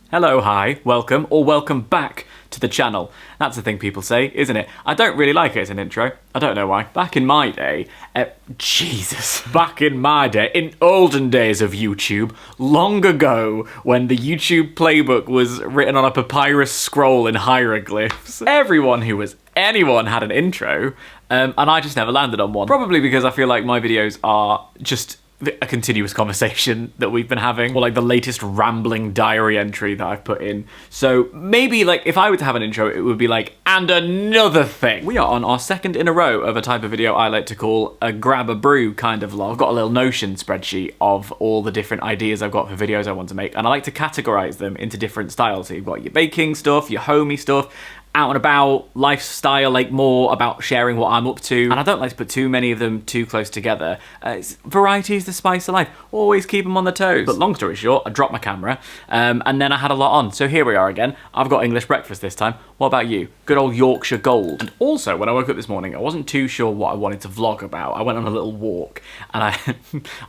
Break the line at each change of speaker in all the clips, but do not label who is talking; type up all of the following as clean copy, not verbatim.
Hello, hi, welcome, or welcome back to the channel. That's the thing people say, isn't it? I don't really like it as an intro. I don't know why. Back in my day, back in my day, in olden days of YouTube, long ago, when the YouTube playbook was written on a papyrus scroll in hieroglyphs, anyone had an intro, and I just never landed on one. Probably because I feel like my videos are just a continuous conversation that we've been having, or like the latest rambling diary entry that I've put in. So maybe like if I were to have an intro, it would be like, and another thing. We are on our second in a row of a type of video I like to call a grab a brew kind of vlog. I've got a little Notion spreadsheet of all the different ideas I've got for videos I want to make, and I like to categorize them into different styles. So you've got your baking stuff, your homey stuff, out and about, lifestyle, like more about sharing what I'm up to. And I don't like to put too many of them too close together. Variety is the spice of life. Always keep them on the toes. But long story short, I dropped my camera and then I had a lot on. So here we are again. I've got English breakfast this time. What about you? Good old Yorkshire Gold. And also, when I woke up this morning, I wasn't too sure what I wanted to vlog about. I went on a little walk and I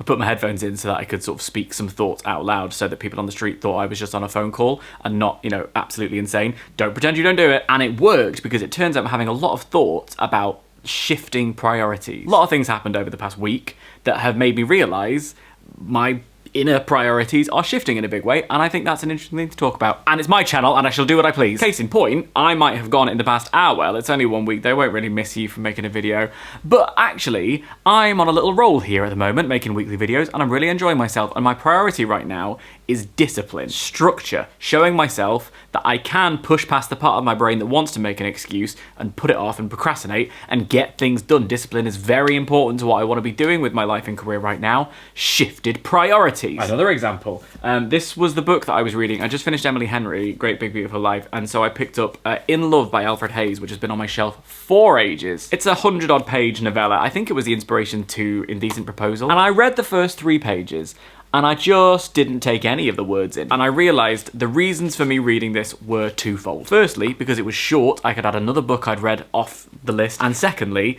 put my headphones in so that I could sort of speak some thoughts out loud so that people on the street thought I was just on a phone call and not, you know, absolutely insane. Don't pretend you don't do it. And it worked because it turns out I'm having a lot of thoughts about shifting priorities. A lot of things happened over the past week that have made me realise my inner priorities are shifting in a big way, and I think that's an interesting thing to talk about. And it's my channel, and I shall do what I please. Case in point, I might have gone in the past, well, it's only 1 week, they won't really miss you for making a video, but actually, I'm on a little roll here at the moment, making weekly videos, and I'm really enjoying myself, and my priority right now is discipline, structure, showing myself that I can push past the part of my brain that wants to make an excuse and put it off and procrastinate and get things done. Discipline is very important to what I want to be doing with my life and career right now. Shifted priorities. Another example. This was the book that I was reading. I just finished Emily Henry, Great Big Beautiful Life, and so I picked up In Love by Alfred Hayes, which has been on my shelf for ages. It's a 100-odd page novella. I think it was the inspiration to Indecent Proposal. And I read the first 3 pages, and I just didn't take any of the words in. And I realised the reasons for me reading this were twofold. Firstly, because it was short, I could add another book I'd read off the list. And secondly,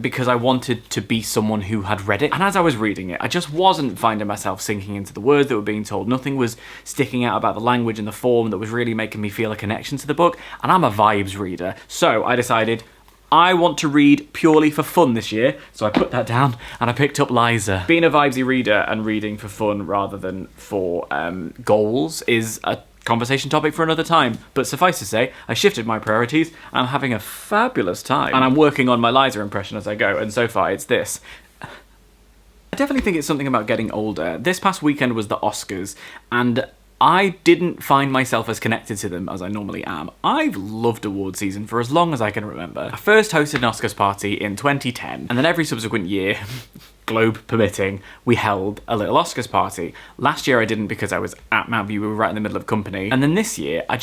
because I wanted to be someone who had read it. And as I was reading it, I just wasn't finding myself sinking into the words that were being told. Nothing was sticking out about the language and the form that was really making me feel a connection to the book. And I'm a vibes reader. So I decided, I want to read purely for fun this year, so I put that down and I picked up Liza. Being a vibesy reader and reading for fun rather than for goals is a conversation topic for another time, but suffice to say, I shifted my priorities, I'm having a fabulous time, and I'm working on my Liza impression as I go, and so far it's this. I definitely think it's something about getting older. This past weekend was the Oscars, and I didn't find myself as connected to them as I normally am. I've loved award season for as long as I can remember. I first hosted an Oscars party in 2010, and then every subsequent year, globe permitting, we held a little Oscars party. Last year I didn't because I was at Mount View, we were right in the middle of company. And then this year, I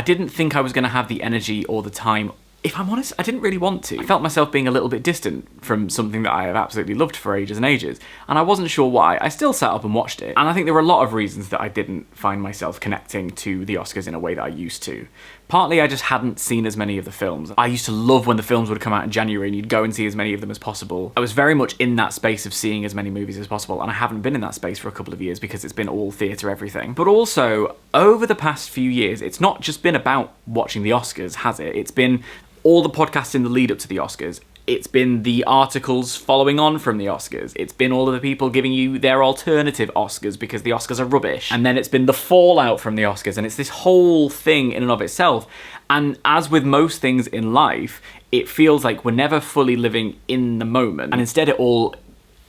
didn't think I was gonna have the energy or the time. If I'm honest, I didn't really want to. I felt myself being a little bit distant from something that I have absolutely loved for ages and ages, and I wasn't sure why. I still sat up and watched it, and I think there were a lot of reasons that I didn't find myself connecting to the Oscars in a way that I used to. Partly I just hadn't seen as many of the films. I used to love when the films would come out in January and you'd go and see as many of them as possible. I was very much in that space of seeing as many movies as possible, and I haven't been in that space for a couple of years because it's been all theatre everything. But also, over the past few years, it's not just been about watching the Oscars, has it? It's been all the podcasts in the lead up to the Oscars. It's been the articles following on from the Oscars. It's been all of the people giving you their alternative Oscars because the Oscars are rubbish. And then it's been the fallout from the Oscars, and it's this whole thing in and of itself. And as with most things in life, it feels like we're never fully living in the moment, and instead it all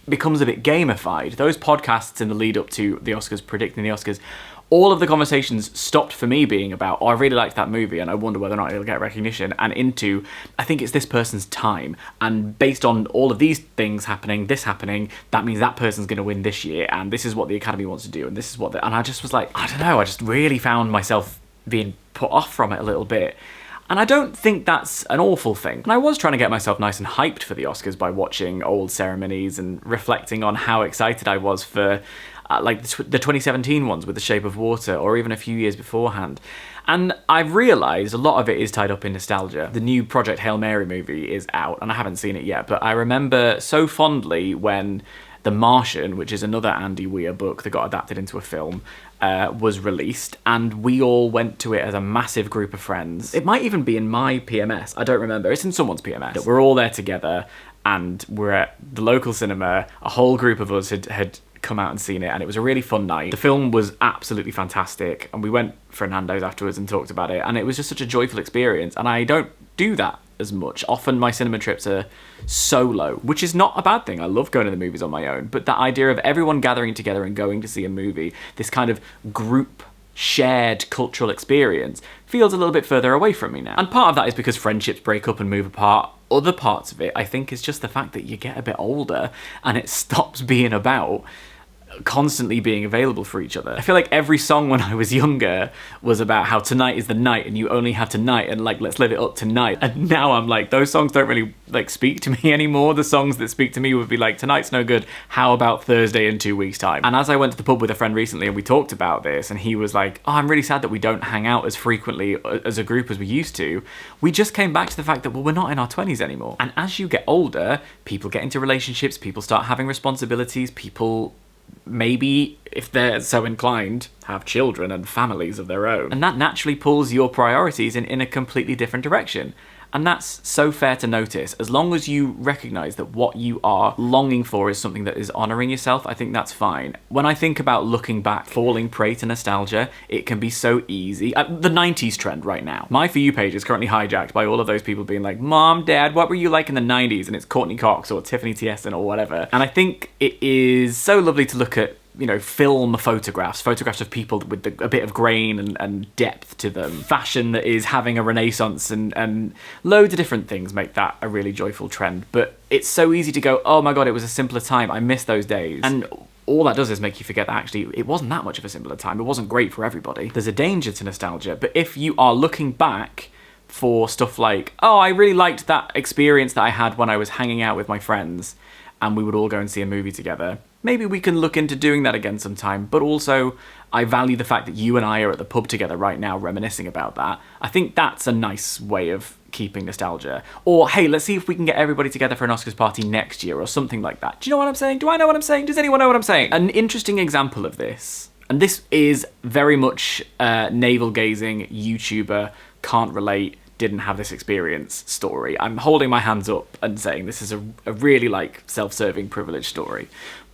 becomes a bit gamified. Those podcasts in the lead up to the Oscars, predicting the Oscars, all of the conversations stopped for me being about, oh, I really liked that movie and I wonder whether or not it'll get recognition, and into, I think it's this person's time, and based on all of these things happening, this happening, that means that person's going to win this year, and this is what the Academy wants to do, and this is what and I just was like, I don't know, I just really found myself being put off from it a little bbit. And I don't think that's an awful thing. And I was trying to get myself nice and hyped for the Oscars by watching old ceremonies and reflecting on how excited I was for like the 2017 ones with The Shape of Water, or even a few years beforehand. And I've realised a lot of it is tied up in nostalgia. The new Project Hail Mary movie is out, and I haven't seen it yet, but I remember so fondly when The Martian, which is another Andy Weir book that got adapted into a film, was released, and we all went to it as a massive group of friends. It might even be in my PMS, I don't remember. It's in someone's PMS. We're all there together, and we're at the local cinema. A whole group of us had come out and seen it, and it was a really fun night. The film was absolutely fantastic, and we went for Nando's afterwards and talked about it, and it was just such a joyful experience, and I don't do that as much. Often my cinema trips are solo, which is not a bad thing. I love going to the movies on my own, but that idea of everyone gathering together and going to see a movie, this kind of group shared cultural experience, feels a little bit further away from me now. And part of that is because friendships break up and move apart. Other parts of it, I think, is just the fact that you get a bit older and it stops being about constantly being available for each other. I feel like every song when I was younger was about how tonight is the night and you only have tonight and like, let's live it up tonight. And now I'm like, those songs don't really like speak to me anymore. The songs that speak to me would be like, tonight's no good, how about Thursday in 2 weeks time? And as I went to the pub with a friend recently and we talked about this, and he was like, oh, I'm really sad that we don't hang out as frequently as a group as we used to. We just came back to the fact that, well, we're not in our 20s anymore. And as you get older, people get into relationships, people start having responsibilities, people maybe, if they're so inclined, have children and families of their own. And that naturally pulls your priorities in a completely different direction. And that's so fair to notice. As long as you recognise that what you are longing for is something that is honouring yourself, I think that's fine. When I think about looking back, falling prey to nostalgia, it can be so easy. The 90s trend right now. My For You page is currently hijacked by all of those people being like, Mom, Dad, what were you like in the 90s? And it's Courtney Cox or Tiffany Tiesto or whatever. And I think it is so lovely to look at, you know, film photographs of people with a bit of grain and depth to them. Fashion that is having a renaissance, and loads of different things make that a really joyful trend. But it's so easy to go, oh my God, it was a simpler time. I miss those days. And all that does is make you forget that actually it wasn't that much of a simpler time. It wasn't great for everybody. There's a danger to nostalgia. But if you are looking back for stuff like, oh, I really liked that experience that I had when I was hanging out with my friends and we would all go and see a movie together, maybe we can look into doing that again sometime. But also, I value the fact that you and I are at the pub together right now reminiscing about that. I think that's a nice way of keeping nostalgia. Or, hey, let's see if we can get everybody together for an Oscars party next year or something like that. Do you know what I'm saying? Do I know what I'm saying? Does anyone know what I'm saying? An interesting example of this, and this is very much navel-gazing YouTuber, can't relate, didn't have this experience story. I'm holding my hands up and saying this is a really like self-serving privileged story.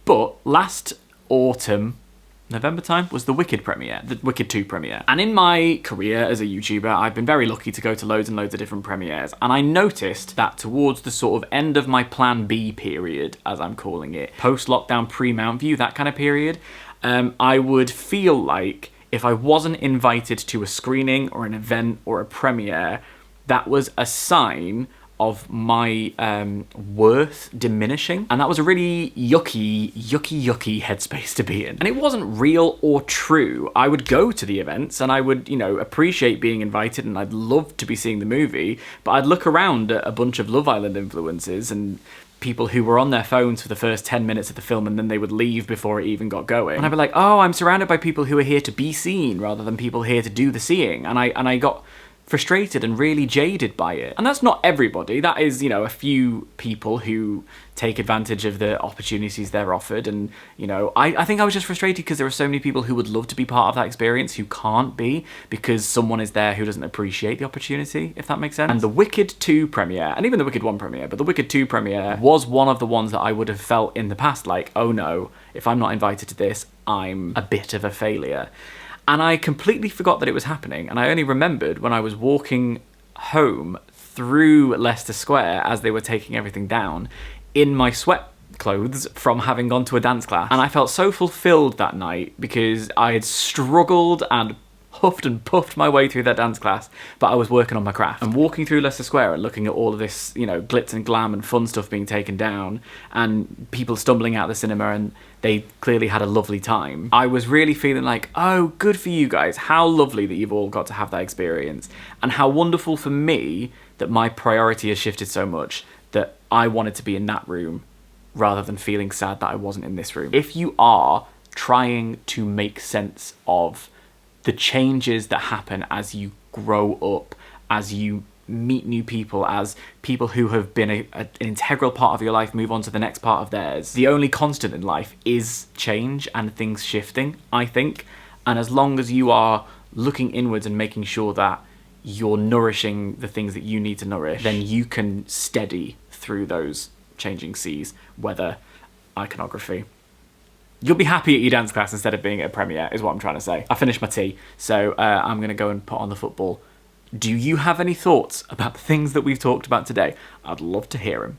But last autumn, November time, was the Wicked premiere, the Wicked 2 premiere. And in my career as a YouTuber, I've been very lucky to go to loads and loads of different premieres. And I noticed that towards the sort of end of my Plan B period, as I'm calling it, post-lockdown, pre-Mount View, that kind of period, I would feel like if I wasn't invited to a screening or an event or a premiere, that was a sign of my worth diminishing. And that was a really yucky headspace to be in. And it wasn't real or true. I would go to the events and I would, you know, appreciate being invited and I'd love to be seeing the movie, but I'd look around at a bunch of Love Island influencers and people who were on their phones for the first 10 minutes of the film and then they would leave before it even got going. And I'd be like, oh, I'm surrounded by people who are here to be seen rather than people here to do the seeing. And I got frustrated and really jaded by it. And that's not everybody. That is, you know, a few people who take advantage of the opportunities they're offered. And, you know, I think I was just frustrated because there are so many people who would love to be part of that experience who can't be because someone is there who doesn't appreciate the opportunity, if that makes sense. And the Wicked 2 premiere, and even the Wicked 1 premiere, but the Wicked 2 premiere was one of the ones that I would have felt in the past like, oh no, if I'm not invited to this, I'm a bit of a failure. And I completely forgot that it was happening, and I only remembered when I was walking home through Leicester Square as they were taking everything down in my sweat clothes from having gone to a dance class. And I felt so fulfilled that night because I had struggled and huffed and puffed my way through that dance class, but I was working on my craft. And walking through Leicester Square and looking at all of this, you know, glitz and glam and fun stuff being taken down and people stumbling out of the cinema and they clearly had a lovely time. I was really feeling like, oh, good for you guys. How lovely that you've all got to have that experience. And how wonderful for me that my priority has shifted so much that I wanted to be in that room rather than feeling sad that I wasn't in this room. If you are trying to make sense of the changes that happen as you grow up, as you meet new people, as people who have been an integral part of your life move on to the next part of theirs. The only constant in life is change and things shifting, I think. And as long as you are looking inwards and making sure that you're nourishing the things that you need to nourish, then you can steady through those changing seas, weather, iconography. You'll be happy at your dance class instead of being at a premiere, is what I'm trying to say. I finished my tea, so I'm going to go and put on the football. Do you have any thoughts about the things that we've talked about today? I'd love to hear them.